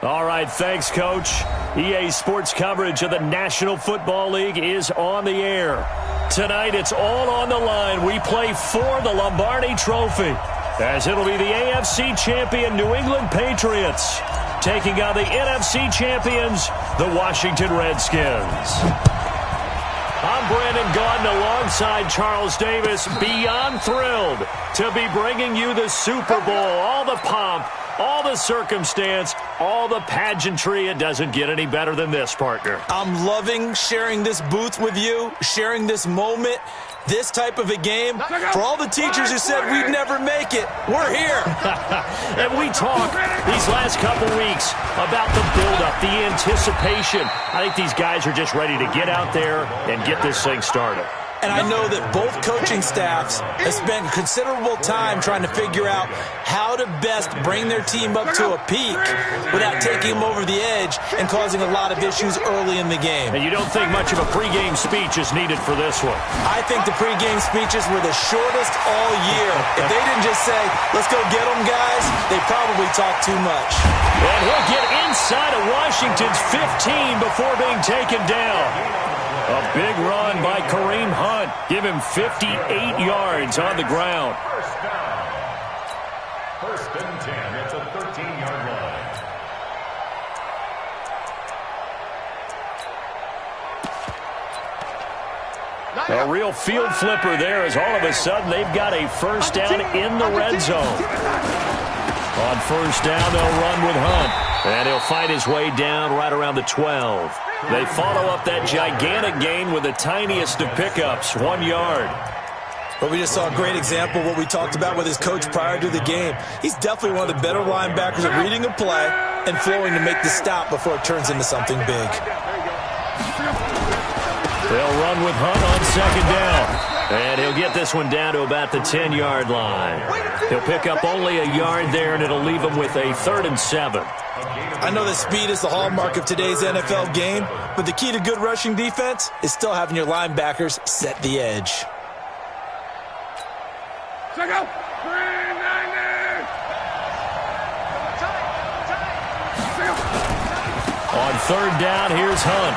All right, thanks, Coach. EA Sports coverage of the National Football League is on the air. Tonight, it's all on the line. We play for the Lombardi Trophy, as it'll be the AFC champion New England Patriots taking on the NFC champions, the Washington Redskins. I'm Brandon Gaudin alongside Charles Davis, beyond thrilled to be bringing you the Super Bowl, all the pomp, all the circumstance, all the pageantry. It doesn't get any better than this, partner. I'm loving sharing this booth with you, sharing this moment, this type of a game. For all the teachers who said we'd never make it, we're here. And we talk these last couple weeks about the buildup, the anticipation. I think these guys are just ready to get out there and get this thing started. And I know that both coaching staffs have spent considerable time trying to figure out how to best bring their team up to a peak without taking them over the edge and causing a lot of issues early in the game. And you don't think much of a pregame speech is needed for this one? I think the pregame speeches were the shortest all year. If they didn't just say, let's go get them, guys, they probably talked too much. And he'll get inside of Washington's 15 before being taken down. A big run by Kareem Hunt. Give him 58 yards on the ground. First and 10 at the 13-yard line. A real field flipper there, as all of a sudden they've got a first down in the red zone. On first down, they'll run with Hunt. And he'll fight his way down right around the 12. They follow up that gigantic gain with the tiniest of pickups, 1 yard. But we just saw a great example of what we talked about with his coach prior to the game. He's definitely one of the better linebackers at reading a play and flowing to make the stop before it turns into something big. They'll run with Hunt on second down. And he'll get this one down to about the 10-yard line. He'll pick up only a yard there, and it'll leave him with a 3rd and 7. I know that speed is the hallmark of today's NFL game, but the key to good rushing defense is still having your linebackers set the edge. On third down, here's Hunt.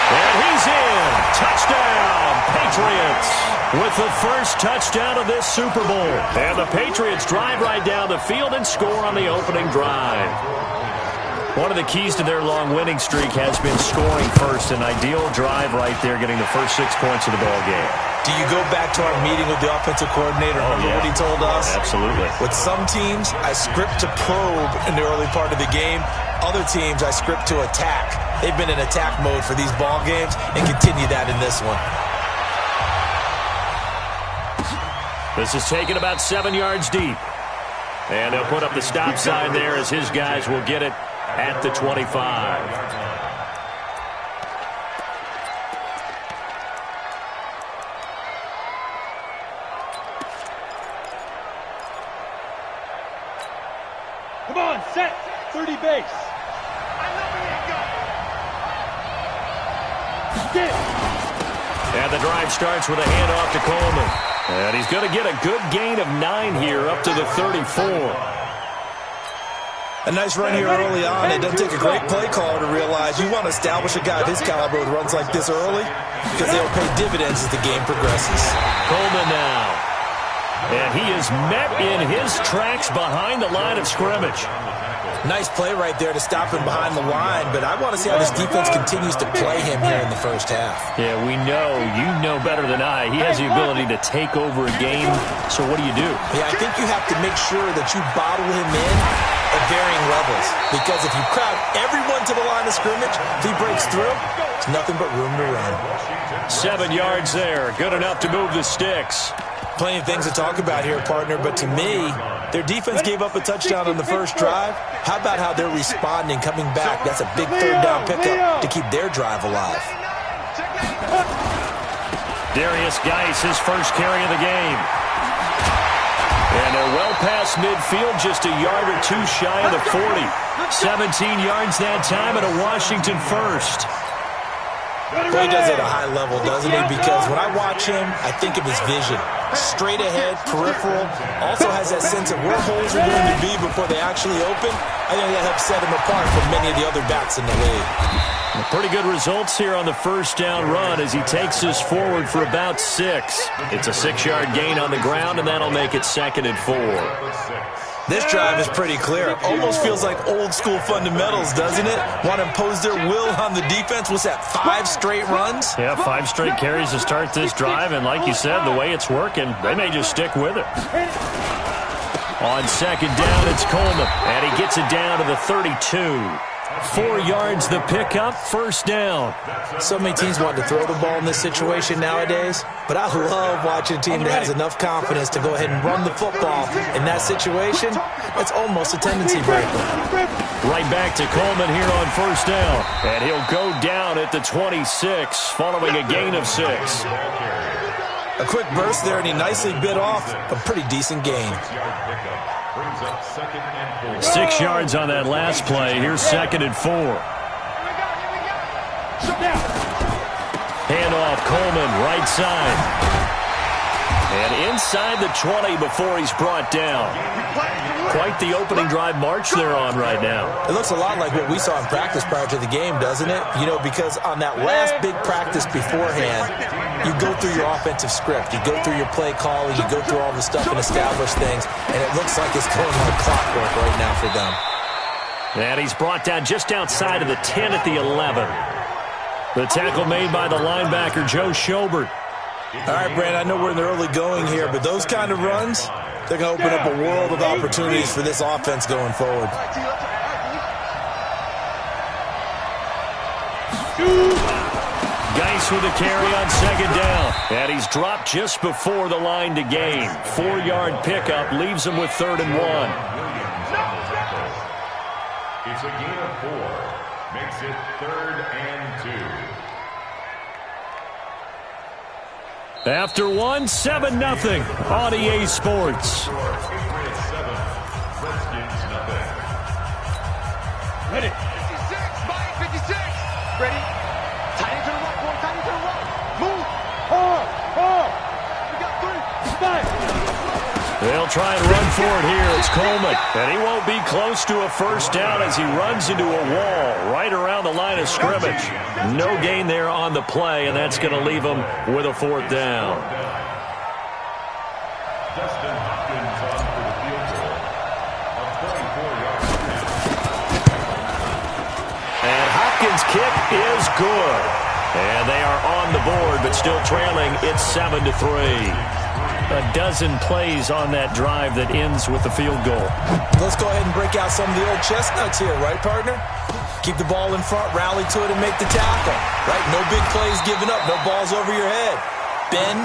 And he's in. Touchdown, Patriots. With the first touchdown of this Super Bowl. And the Patriots drive right down the field and score on the opening drive. One of the keys to their long winning streak has been scoring first. An ideal drive right there, getting the first 6 points of the ball game. Do you go back to our meeting with the offensive coordinator? Remember what he told us? Absolutely. With some teams, I script to probe in the early part of the game. Other teams, I script to attack. They've been in attack mode for these ball games and continue that in this one. This is taken about 7 yards deep. And they'll put up the stop sign there as his guys will get it at the 25. Come on, set. 30 base. And the drive starts with a handoff to Coleman. And he's going to get a good gain of 9 here up to the 34. A nice run here early on. It doesn't take a great play caller to realize you want to establish a guy of his caliber with runs like this early because they'll pay dividends as the game progresses. Coleman now. And he is met in his tracks behind the line of scrimmage. Nice play right there to stop him behind the line, but I want to see how this defense continues to play him here in the first half. Yeah, we know. You know better than I. He has the ability to take over a game. So what do you do? Yeah, I think you have to make sure that you bottle him in at varying levels. Because if you crowd everyone to the line of scrimmage, if he breaks through, there's nothing but room to run. 7 yards there. Good enough to move the sticks. Plenty of things to talk about here, partner, but to me, their defense gave up a touchdown on the first drive. How about how they're responding, coming back? That's a big third down pickup to keep their drive alive. Darius Geis, his first carry of the game. And they're well past midfield, just a yard or two shy of the 40. 17 yards that time and a Washington first. Well, he does it at a high level, doesn't he? Because when I watch him, I think of his vision. Straight ahead, peripheral. Also has that sense of where holes are going to be before they actually open. I think that helps set him apart from many of the other backs in the league. Pretty good results here on the first down run as he takes us forward for about 6. It's a 6-yard gain on the ground, and that'll make it 2nd and 4. This drive is pretty clear. Almost feels like old-school fundamentals, doesn't it? Want to impose their will on the defense. What's that, 5 straight runs? Yeah, 5 straight carries to start this drive, and like you said, the way it's working, they may just stick with it. On 2nd down, it's Coleman, and he gets it down to the 32. 4 yards the pickup, 1st down. So many teams want to throw the ball in this situation nowadays, but I love watching a team that has enough confidence to go ahead and run the football. In that situation, it's almost a tendency breaker. Right back to Coleman here on 1st down, and he'll go down at the 26 following a gain of 6. A quick burst there, and he nicely bit off a pretty decent gain. 6 yards on that last play. Here's 2nd and 4. Handoff, Coleman, right side. And inside the 20 before he's brought down. Quite the opening drive march they're on right now. It looks a lot like what we saw in practice prior to the game, doesn't it? You know, because on that last big practice beforehand, you go through your offensive script. You go through your play calling. You go through all the stuff and establish things. And it looks like it's going like clockwork right now for them. And he's brought down just outside of the 10 at the 11. The tackle made by the linebacker, Joe Schobert. All right, Brand, I know we're in the early going here, but those kind of runs, they're going to open up a world of opportunities for this offense going forward. Geis with a carry on 2nd down. And he's dropped just before the line to gain. 4-yard pickup leaves him with 3rd and 1. It's a gain of 4. Makes it 3rd and 2. After 1, 7-0 on EA Sports. Ready. 56, Mike, 56. Ready. Tight into the right, boy, tight into the right. Move. Hard. We got 3. 5. They'll try and run for it here. It's Coleman. And he won't be close to a 1st down as he runs into a wall right around the line of scrimmage. No gain there on the play, and that's going to leave him with a 4th down. Justin Hopkins on for the field goal. A 24-yard And Hopkins' kick is good. And they are on the board, but still trailing. It's 7-3. A dozen plays on that drive that ends with the field goal. Let's go ahead and break out some of the old chestnuts here, right, partner? Keep the ball in front, rally to it, and make the tackle. Right? No big plays given up, no balls over your head. Bend,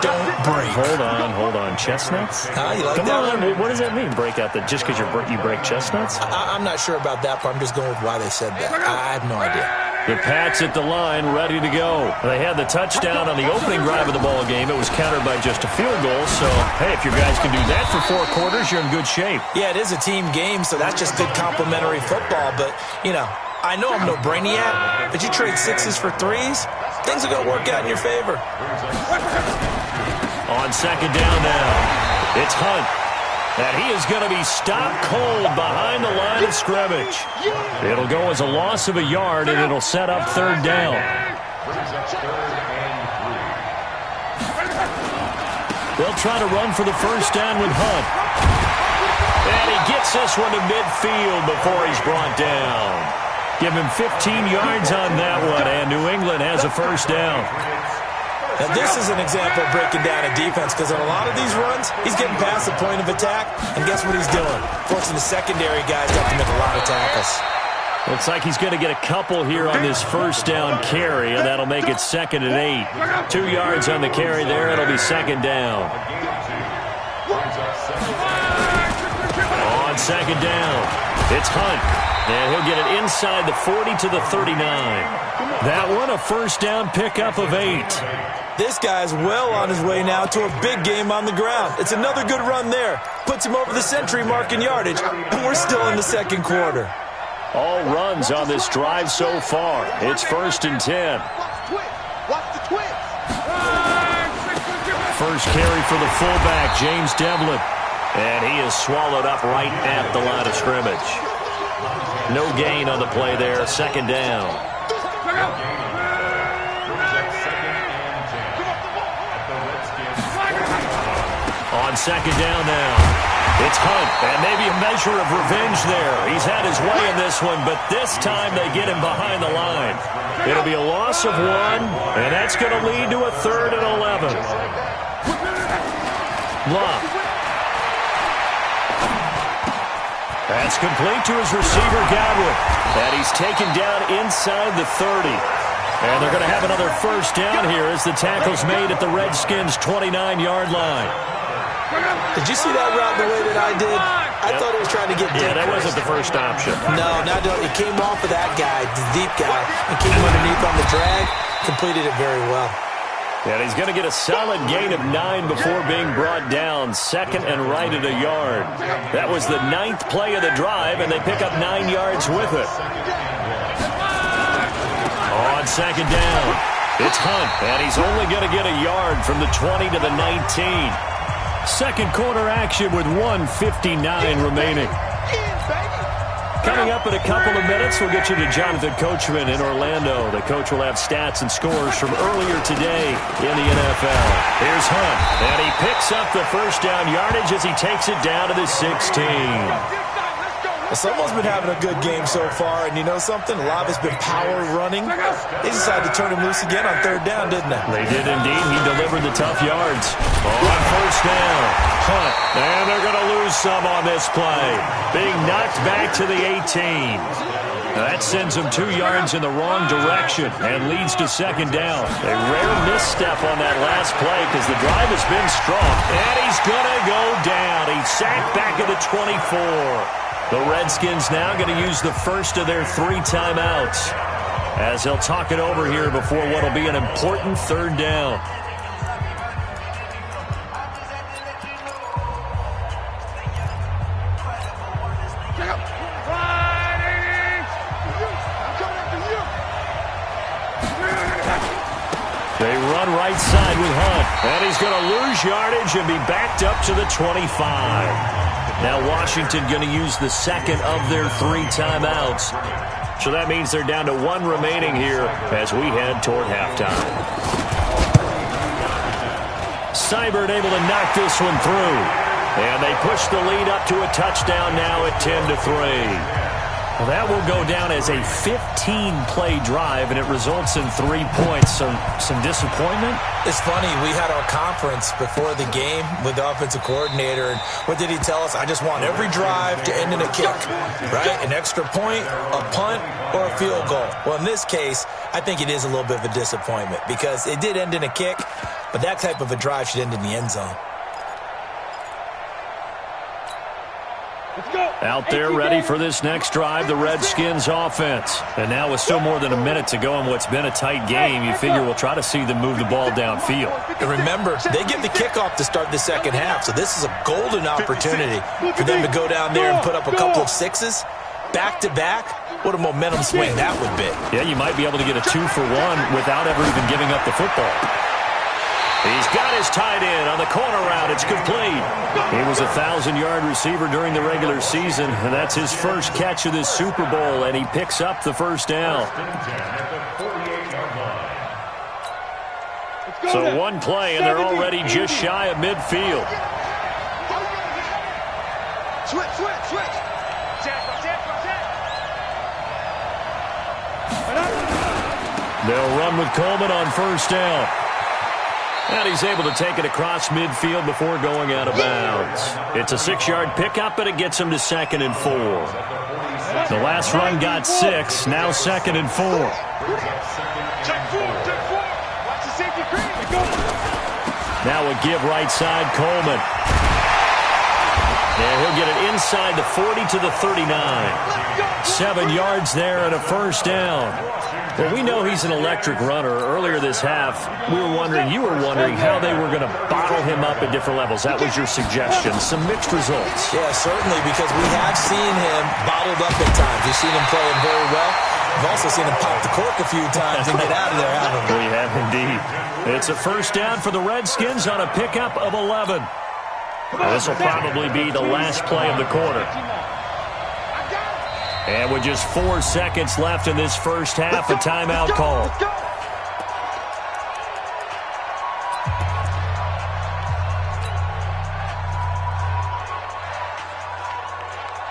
don't break. Hold on. Chestnuts? You like Come that on. one? What does that mean, break out the just because you break chestnuts? I'm not sure about that part. I'm just going with why they said that. I have no idea. The Pats at the line, ready to go. They had the touchdown on the opening drive of the ball game. It was countered by just a field goal. So, hey, if your guys can do that for 4 quarters, you're in good shape. Yeah, it is a team game, so that's just good complimentary football. But, you know, I know I'm no brainiac, but you trade 6s for 3s, things are going to work out in your favor. On 2nd down now, it's Hunt. And he is going to be stopped cold behind the line of scrimmage. It'll go as a loss of a yard, and it'll set up 3rd down. They'll try to run for the 1st down with Hunt. And he gets this one to midfield before he's brought down. Give him 15 yards on that one, and New England has a 1st down. Now, this is an example of breaking down a defense because on a lot of these runs, he's getting past the point of attack, and guess what he's doing? Forcing the secondary guys to have to make a lot of tackles. Looks like he's going to get a couple here on this 1st down carry, and that'll make it 2nd and 8. 2 yards on the carry there. It'll be 2nd down. On 2nd down, it's Hunt, and he'll get it inside the 40 to the 39. That one, a 1st down pickup of 8. This guy's well on his way now to a big game on the ground. It's another good run there. Puts him over the century mark in yardage, and we're still in the 2nd quarter. All runs on this drive so far. It's 1st and 10. first carry for the fullback, James Devlin. And he is swallowed up right at the line of scrimmage. No gain on the play there, second down. On second down now, it's Hunt, and maybe a measure of revenge there. He's had his way in this one, but this time they get him behind the line. It'll be a loss of 1, and that's going to lead to a 3rd and 11. Love. That's complete to his receiver, Godwin. And he's taken down inside the 30. And they're going to have another first down here as the tackle's made at the Redskins' 29-yard line. Did you see that route the way that I did? I thought it was trying to get deep. Yeah, that wasn't the first option. No, it came off of that guy, the deep guy, and came underneath on the drag, completed it very well. And he's going to get a solid gain of 9 before being brought down, second and right at a yard. That was the 9th play of the drive, and they pick up 9 yards with it. On second down, it's Hunt, and he's only going to get a yard from the 20 to the 19. Second quarter action with 1:59 remaining. Coming up in a couple of minutes, we'll get you to Jonathan Coachman in Orlando. The coach will have stats and scores from earlier today in the NFL. Here's Hunt, and he picks up the first down yardage as he takes it down to the 16. Someone's been having a good game so far, and you know something? A lot of it's been power running. They decided to turn him loose again on 3rd down, didn't they? They did indeed. He delivered the tough yards. On first down, Hunt, and they're going to lose some on this play. Being knocked back to the 18. Now that sends him 2 yards in the wrong direction and leads to second down. A rare misstep on that last play because the drive has been strong. And he's going to go down. He's sacked back at the 24. The Redskins now going to use the first of their 3 timeouts as they'll talk it over here before what will be an important 3rd down. They run right side with Hunt, and he's going to lose yardage and be backed up to the 25. Now Washington going to use the second of their 3 timeouts. So that means they're down to 1 remaining here as we head toward halftime. Seibert able to knock this one through. And they push the lead up to a touchdown now at 10-3. Well, that will go down as a 15-play drive, and it results in 3 points. So some disappointment? It's funny. We had our conference before the game with the offensive coordinator, and what did he tell us? I just want every drive to end in a kick, right? An extra point, a punt, or a field goal. Well, in this case, I think it is a little bit of a disappointment because it did end in a kick, but that type of a drive should end in the end zone. Out there ready for this next drive, the Redskins offense. And now with still more than a minute to go in what's been a tight game, you figure we'll try to see them move the ball downfield. And remember, they get the kickoff to start the second half, so this is a golden opportunity for them to go down there and put up a couple of 6s back-to-back. What a momentum swing that would be. Yeah, you might be able to get a 2-for-1 without ever even giving up the football. He's got his tight end on the corner route. It's complete. He was a 1,000-yard receiver during the regular season, and that's his first catch of this Super Bowl, and he picks up the first down. So 1 play, and they're already just shy of midfield. Switch. They'll run with Coleman on first down. And he's able to take it across midfield before going out of bounds. It's a 6-yard pickup, and it gets him to 2nd and 4. The last run got 6, now 2nd and 4. Now a give right side, Coleman. And he'll get it inside the 40 to the 39. 7 yards there and a first down. Well, we know he's an electric runner. Earlier this half, you were wondering how they were going to bottle him up at different levels. That was your suggestion. Some mixed results. Yeah, certainly, because we have seen him bottled up at times. We've seen him playing very well. I've also seen him pop the cork a few times and get out of there, haven't we? We have indeed. It's a first down for the Redskins on a pickup of 11. This will probably be the last play of the quarter. And with just 4 seconds left in this first half, a timeout call.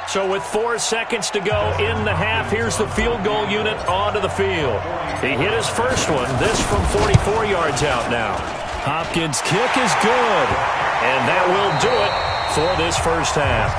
So with 4 seconds to go in the half, here's the field goal unit onto the field. He hit his first one, this from 44 yards out now. Hopkins' kick is good, and that will do it for this first half.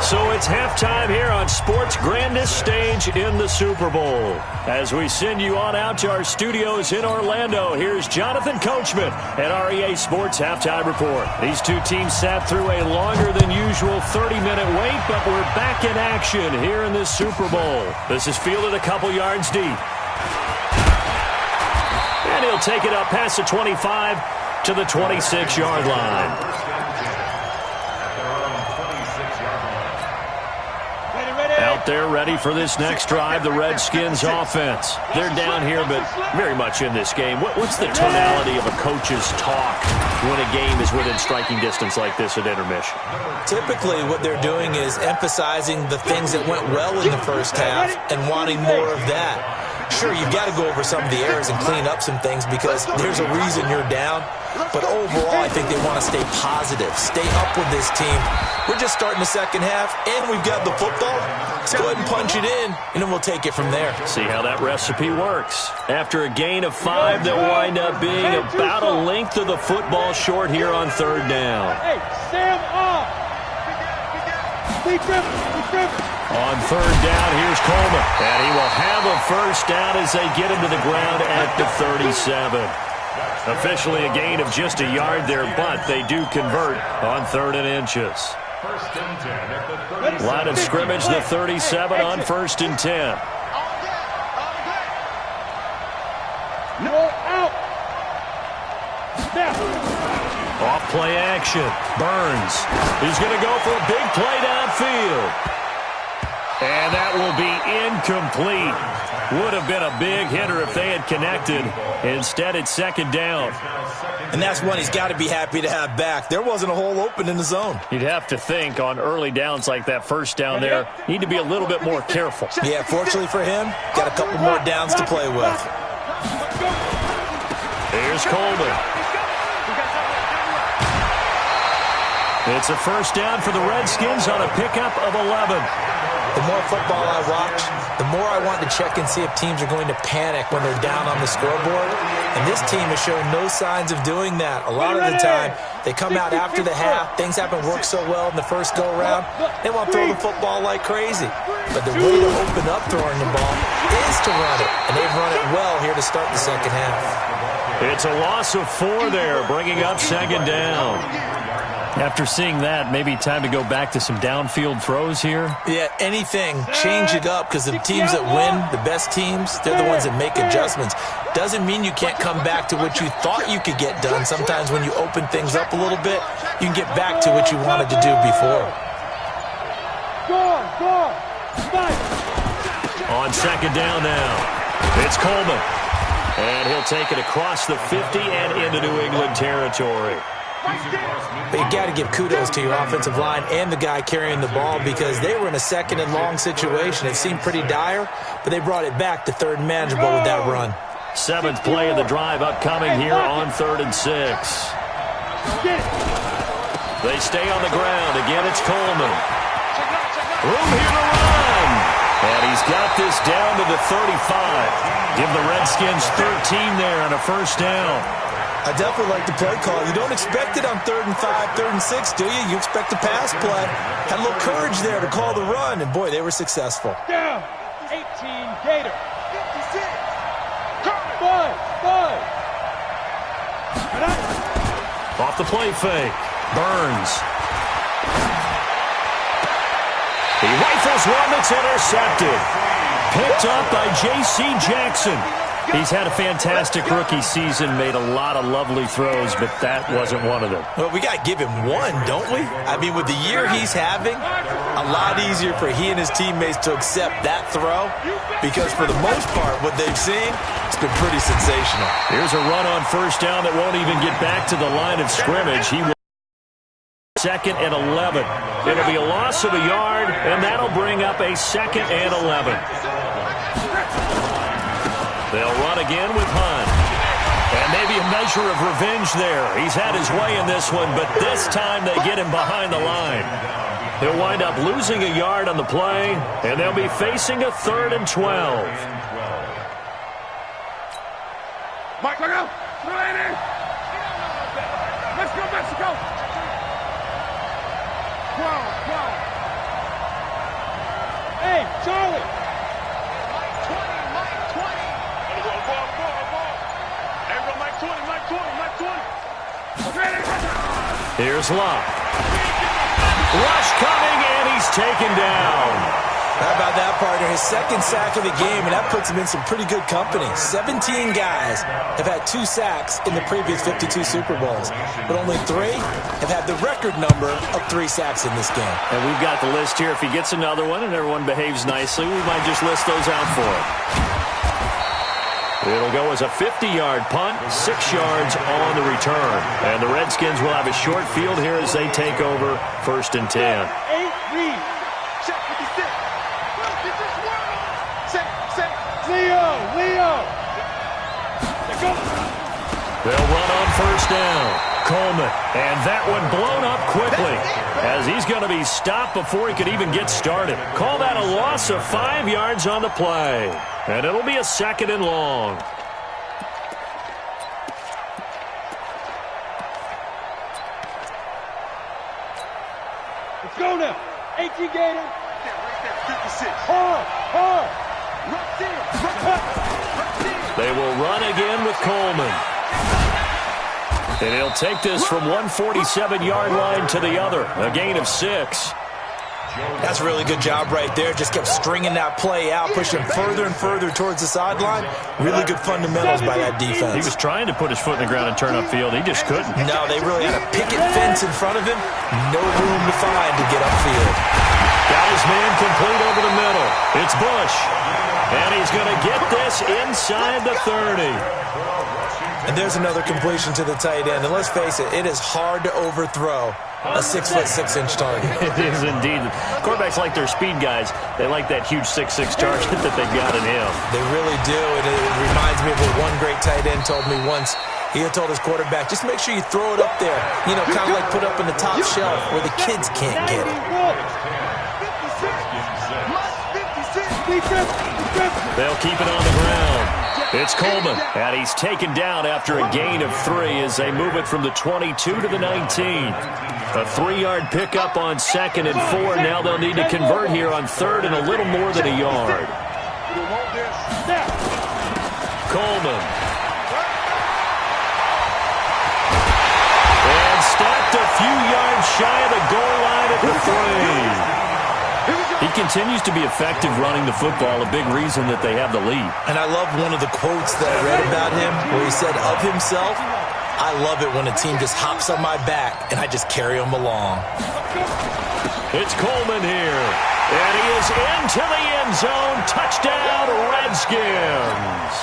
So it's halftime here on sports' grandest stage in the Super Bowl. As we send you on out to our studios in Orlando, here's Jonathan Coachman at our EA Sports Halftime Report. These two teams sat through a longer than usual 30-minute wait, but we're back in action here in this Super Bowl. This is fielded a couple yards deep. And he'll take it up past the 25 to the 26-yard line. Out there ready for this next drive, the Redskins offense. They're down here, but very much in this game. What's the tonality of a coach's talk when a game is within striking distance like this at intermission? Typically, what they're doing is emphasizing the things that went well in the first half and wanting more of that. Sure, you've got to go over some of the errors and clean up some things because there's a reason you're down. But overall, I think they want to stay positive, stay up with this team. We're just starting the second half, and we've got the football. Let's go ahead and punch it in, and then we'll take it from there. See how that recipe works. After a gain of 5, they'll wind up being about a length of the football short here on third down. Hey, Sam off. On third down, here's Coleman. And he will have a first down as they get him to the ground at the 37. Officially a gain of just a yard there, but they do convert on 3rd and inches. Line of scrimmage, the 37 on 1st and 10. No out. Off play action. Burns. He's going to go for a big play downfield. And that will be incomplete. Would have been a big hitter if they had connected. Instead, it's 2nd down. And that's one he's got to be happy to have back. There wasn't a hole open in the zone. You'd have to think on early downs like that first down there, need to be a little bit more careful. Yeah, fortunately for him, got a couple more downs to play with. Here's Coleman. It's a first down for the Redskins on a pickup of 11. The more football I watch, the more I want to check and see if teams are going to panic when they're down on the scoreboard. And this team has shown no signs of doing that. A lot of the time, they come out after the half. Things haven't worked so well in the first go-around. They want to throw the football like crazy. But the way to open up throwing the ball is to run it. And they've run it well here to start the second half. It's a loss of 4 there, bringing up 2nd down. After seeing that, maybe time to go back to some downfield throws here? Yeah, anything. Change it up because the teams that win, the best teams, they're the ones that make adjustments. Doesn't mean you can't come back to what you thought you could get done. Sometimes when you open things up a little bit, you can get back to what you wanted to do before. On 2nd down now, it's Coleman. And he'll take it across the 50 and into New England territory. But you got to give kudos to your offensive line and the guy carrying the ball because they were in a 2nd and long situation. It seemed pretty dire, but they brought it back to 3rd and manageable with that run. 7th play of the drive upcoming here on 3rd and 6. They stay on the ground. Again, it's Coleman. Room here to run. And he's got this down to the 35. Give the Redskins 13 there on a first down. I definitely like the play call. You don't expect it on 3rd and 5, 3rd and 6, do you? You expect a pass play. Had a little courage there to call the run, and boy, they were successful. Down, 18 Gator. 56. Five. Off the play fake. Burns. He rifles one that's intercepted. Picked up by J.C. Jackson. He's had a fantastic rookie season, made a lot of lovely throws, but that wasn't one of them. Well, we got to give him one, don't we? I mean, with the year he's having, a lot easier for he and his teammates to accept that throw because for the most part, what they've seen, it's been pretty sensational. Here's a run on first down that won't even get back to the line of scrimmage. He will 2nd and 11. It'll be a loss of a yard, and that'll bring up a 2nd and 11. They'll run again with Hunt. And maybe a measure of revenge there. He's had his way in this one, but this time they get him behind the line. He'll wind up losing a yard on the play, and they'll be facing a 3rd and 12. Mike, look out! Let's go, Mexico! 12. Hey, Charlie! Mike 20. Everyone, Mike 20. Here's Locke. Rush coming, and he's taken down. How about that, partner? His 2nd sack of the game, and that puts him in some pretty good company. 17 guys have had 2 sacks in the previous 52 Super Bowls, but only 3 have had the record number of 3 sacks in this game. And we've got the list here. If he gets another one and everyone behaves nicely, we might just list those out for him. It'll go as a 50-yard punt, 6 yards on the return. And the Redskins will have a short field here as they take over 1st and 10. 8 read. Check 56. Leo. They'll run on first down. Coleman, and that one blown up quickly as he's going to be stopped before he could even get started. Call that a loss of 5 yards on the play, and it'll be a 2nd and long. Let's go now. 18 Gator. Right there, 56. Hard. They will run again with Coleman. And he'll take this from 147-yard line to the other. A gain of 6. That's a really good job right there. Just kept stringing that play out, pushing further and further towards the sideline. Really good fundamentals by that defense. He was trying to put his foot in the ground and turn upfield. He just couldn't. No, they really had a picket fence in front of him. No room to find to get upfield. Got his man complete over the middle. It's Bush. And he's going to get this inside the 30. And there's another completion to the tight end. And let's face it, it is hard to overthrow a 6'6" target. It is indeed. Quarterbacks like their speed guys. They like that huge 6'6" target that they've got in him. They really do. And it reminds me of what one great tight end told me once. He had told his quarterback, just make sure you throw it up there. You know, kind of like put up in the top shelf where the kids can't get it. They'll keep it on the ground. It's Coleman, and he's taken down after a gain of 3 as they move it from the 22 to the 19. A 3-yard pickup on 2nd and 4. Now they'll need to convert here on 3rd and a little more than a yard. Coleman. And stopped a few yards shy of the goal line at the 3. He continues to be effective running the football, a big reason that they have the lead. And I love one of the quotes that I read about him where he said of himself, I love it when a team just hops on my back and I just carry them along. It's Coleman here. And he is into the end zone. Touchdown, Redskins.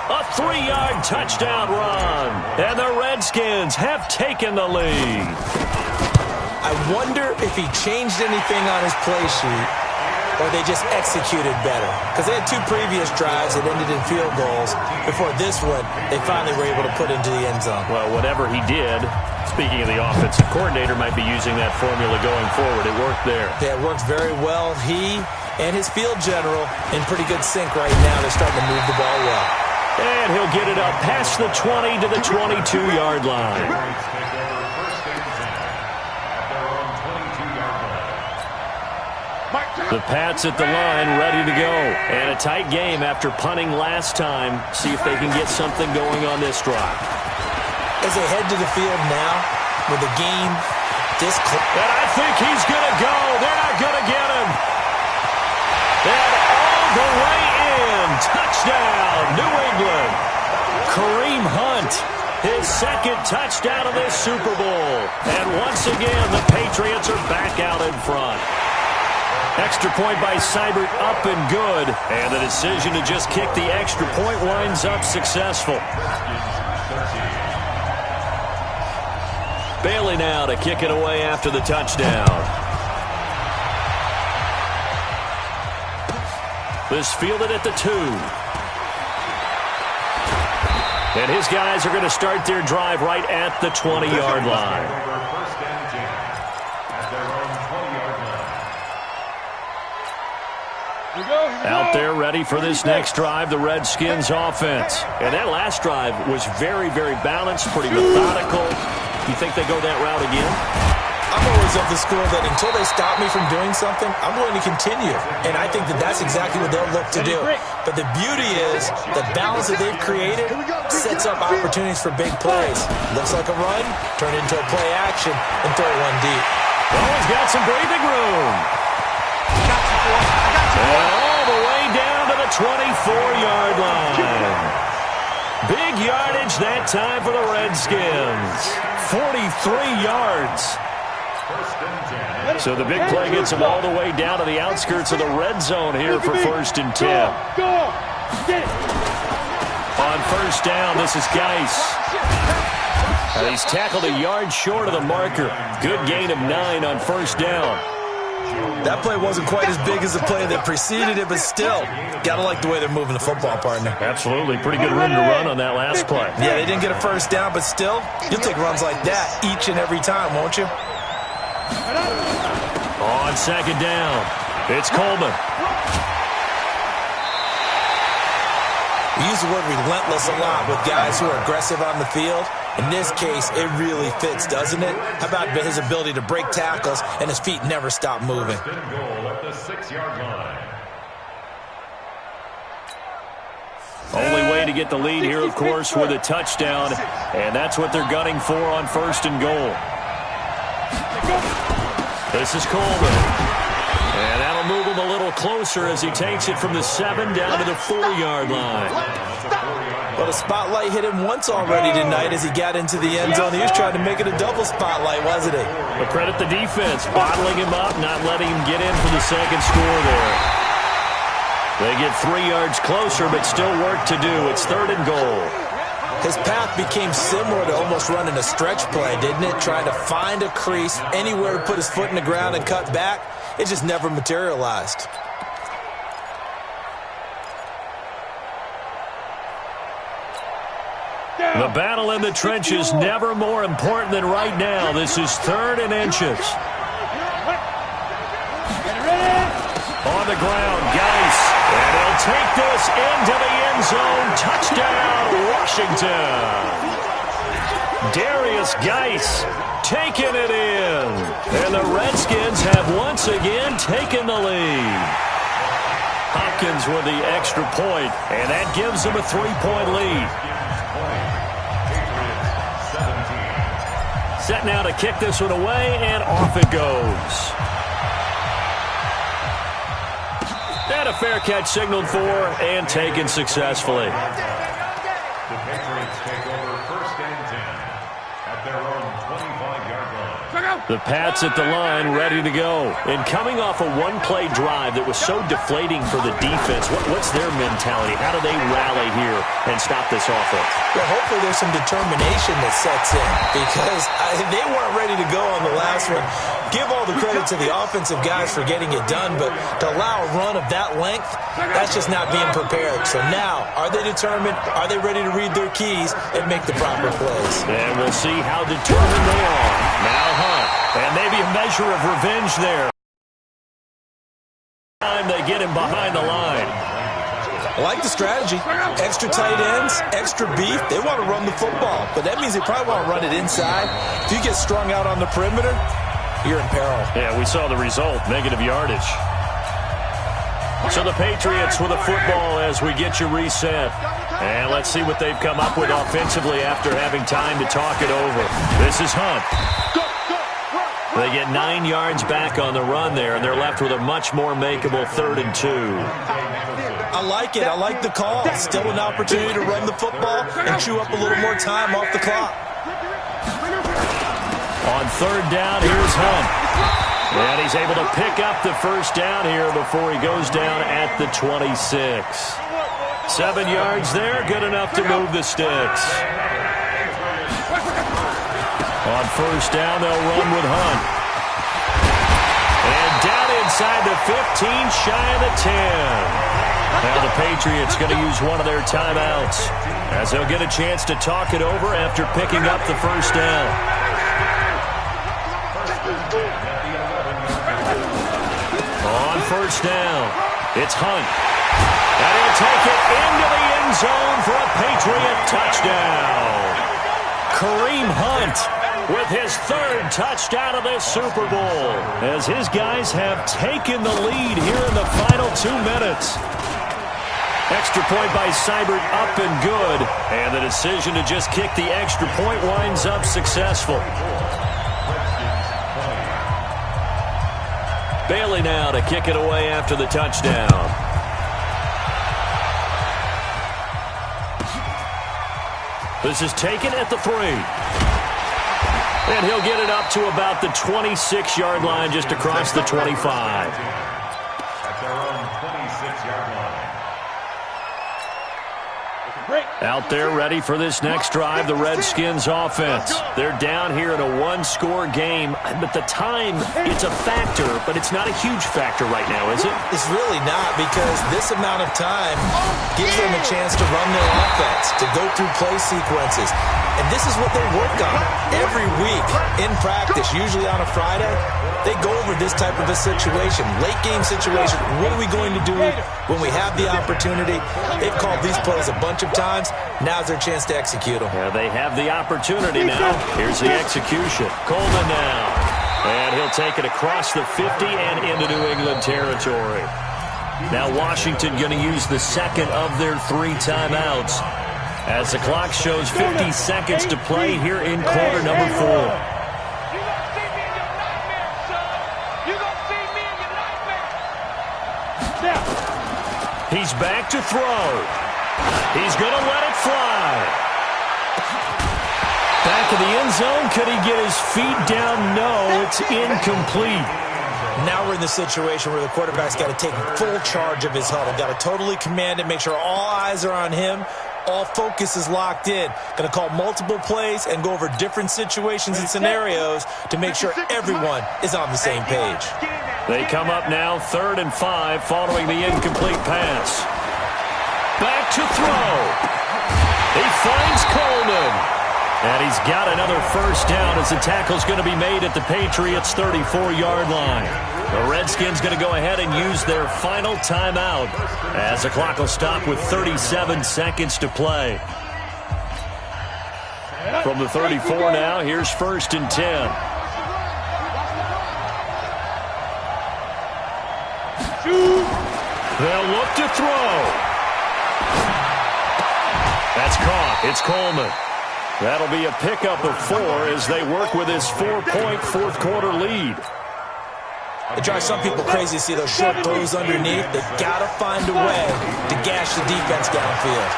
A 3-yard touchdown run. And the Redskins have taken the lead. I wonder if he changed anything on his play sheet or they just executed better. Because they had 2 previous drives that ended in field goals. Before this one, they finally were able to put into the end zone. Well, whatever he did, speaking of the offensive coordinator, might be using that formula going forward. It worked there. Yeah, it worked very well. He and his field general in pretty good sync right now. They're starting to move the ball well. And he'll get it up past the 20 to the 22-yard line. The Pats at the line, ready to go. And a tight game after punting last time. See if they can get something going on this drive. As they head to the field now, with the game this close. And I think he's going to go. They're not going to get him. And all the way in. Touchdown. Touchdown, New England. Kareem Hunt, his second touchdown of this Super Bowl. And once again, the Patriots are back out in front. Extra point by Seibert, up and good. And the decision to just kick the extra point winds up successful. Bailey now to kick it away after the touchdown. This fielded at the 2. And his guys are going to start their drive right at the 20-yard line. Out there ready for this next drive, the Redskins offense. And that last drive was very, very balanced, pretty methodical. You think they go that route again? I'm always of the school that until they stop me from doing something, I'm going to continue. And I think that that's exactly what they'll look to do. But the beauty is the balance that they've created sets up opportunities for big plays. Looks like a run, turn into a play action, and throw one deep. Oh, he's got some breathing room. And all the way down to the 24-yard line. Big yardage that time for the Redskins. 43 yards. So the big play gets them all the way down to the outskirts of the red zone here for 1st and 10. On 1st down, this is Geis. He's tackled a yard short of the marker. Good gain of 9 on 1st down. That play wasn't quite as big as the play that preceded it, but still, gotta like the way they're moving the football, partner. Absolutely. Pretty good room to run on that last play. Yeah, they didn't get a 1st down, but still, you'll take runs like that each and every time, won't you? On 2nd down, it's Coleman. We use the word relentless a lot with guys who are aggressive on the field. In this case, it really fits, doesn't it? How about his ability to break tackles and his feet never stop moving? Goal at the 6-yard line. Only way to get the lead here, of course, with a touchdown. And that's what they're gunning for on 1st and goal. This is Coleman. And that'll move him a little closer as he takes it from the 7 down to the 4-yard line. Well, the spotlight hit him once already tonight as he got into the end zone. He was trying to make it a double spotlight, wasn't he? But credit the defense, bottling him up, not letting him get in for the second score there. They get 3 yards closer, but still work to do. It's 3rd and goal. His path became similar to almost running a stretch play, didn't it? Trying to find a crease, anywhere to put his foot in the ground and cut back. It just never materialized. The battle in the trenches never more important than right now. This is 3rd and inches. On the ground, Geis. And he'll take this into the end zone. Touchdown, Washington. Darius Geis taking it in. And the Redskins have once again taken the lead. Hopkins with the extra point, and that gives them a 3-point lead. Set now to kick this one away, and off it goes. And a fair catch signaled for and taken successfully. The Patriots take over 1st and 10 at their own 25-yard line. The Pats at the line, ready to go. And coming off a one-play drive that was so deflating for the defense, what's their mentality? How do they rally here and stop this offense? Well, hopefully there's some determination that sets in because they weren't ready to go on the last one. Give all the credit to the offensive guys for getting it done, but to allow a run of that length, that's just not being prepared. So now, are they determined? Are they ready to read their keys and make the proper plays? And we'll see how determined they are. Now Hunt, and maybe a measure of revenge there. Time they get him behind the line. I like the strategy. Extra tight ends, extra beef. They want to run the football, but that means they probably want to run it inside. If you get strung out on the perimeter, you're in peril. Yeah, we saw the result, negative yardage. So the Patriots with a football as we get you reset. And let's see what they've come up with offensively after having time to talk it over. This is Hunt. They get 9 yards back on the run there, and they're left with a much more makeable 3rd and 2. I like it. I like the call. Still an opportunity to run the football and chew up a little more time off the clock. On third down, here's Hunt. And he's able to pick up the first down here before he goes down at the 26. 7 yards there, good enough to move the sticks. On first down, they'll run with Hunt. And down inside the 15, shy of the 10. Now the Patriots going to use one of their timeouts as they'll get a chance to talk it over after picking up the first down. On first down, it's Hunt. And he'll take it into the end zone for a Patriot touchdown. Kareem Hunt with his third touchdown of this Super Bowl, as his guys have taken the lead here in the final 2 minutes. Extra point by Seibert up and good, and the decision to just kick the extra point winds up successful. Bailey now to kick it away after the touchdown. This is taken at the 3. And he'll get it up to about the 26-yard line, just across the 25. At their own 26-yard line. Out there ready for this next drive, the Redskins offense. They're down here in a one-score game, but the time, it's a factor, but it's not a huge factor right now, is it? It's really not, because this amount of time gives them a chance to run their offense, to go through play sequences. And this is what they work on every week in practice, usually on a Friday. They go over this type of a situation, late game situation. What are we going to do when we have the opportunity? They've called these plays a bunch of times. Now's their chance to execute them. Yeah, they have the opportunity now. Here's the execution. Coleman now. And he'll take it across the 50 and into New England territory. Now Washington going to use the second of their 3 timeouts, as the clock shows 50 seconds to play here in quarter number 4. He's back to throw. He's going to let it fly. Back of the end zone. Could he get his feet down? No, it's incomplete. Now we're in the situation where the quarterback's got to take full charge of his huddle. Got to totally command it, make sure all eyes are on him. All focus is locked in. Going to call multiple plays and go over different situations and scenarios to make sure everyone is on the same page. They come up now 3rd and 5 following the incomplete pass. Back to throw. He finds Coleman. And he's got another first down as the tackle's going to be made at the Patriots' 34-yard line. The Redskins going to go ahead and use their final timeout as the clock will stop with 37 seconds to play. From the 34 now, here's 1st and 10. They'll look to throw. That's caught. It's Coleman. That'll be a pickup of 4 as they work with his 4-point fourth-quarter lead. It drives some people crazy to see those short throws underneath. They've got to find a way to gash the defense downfield.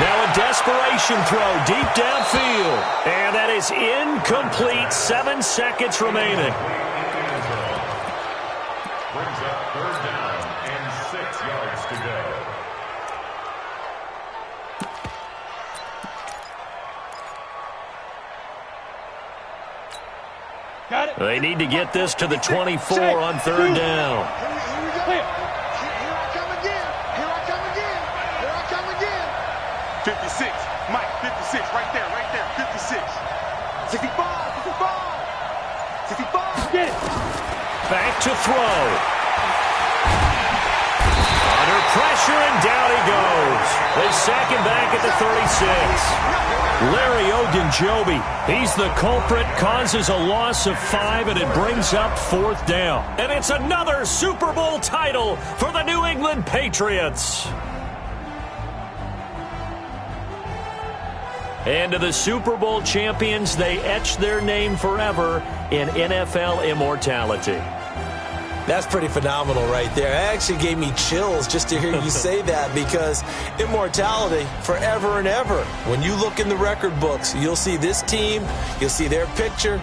Now a desperation throw deep downfield. And that is incomplete. 7 seconds remaining. Brings up 3rd down and 6 yards to go. Got it. They need to get this to the 24 on 3rd down. Clear. Here I come again. Here I come again. Here I come again. 56. Mike, 56. Right there. Right there. 56. 65. 65. 65. Get it. Back to throw. Under pressure, and down he goes. They sack him back at the 36. Larry Ogunjobi, he's the culprit, causes a loss of 5, and it brings up 4th down. And it's another Super Bowl title for the New England Patriots. And to the Super Bowl champions, they etch their name forever in NFL immortality. That's pretty phenomenal right there. It actually gave me chills just to hear you say that, because immortality forever and ever. When you look in the record books, you'll see this team, you'll see their picture,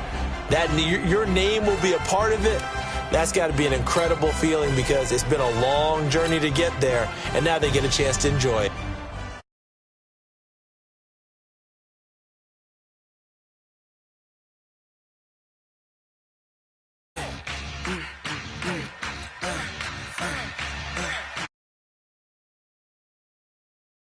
that your name will be a part of it. That's got to be an incredible feeling, because it's been a long journey to get there, and now they get a chance to enjoy it.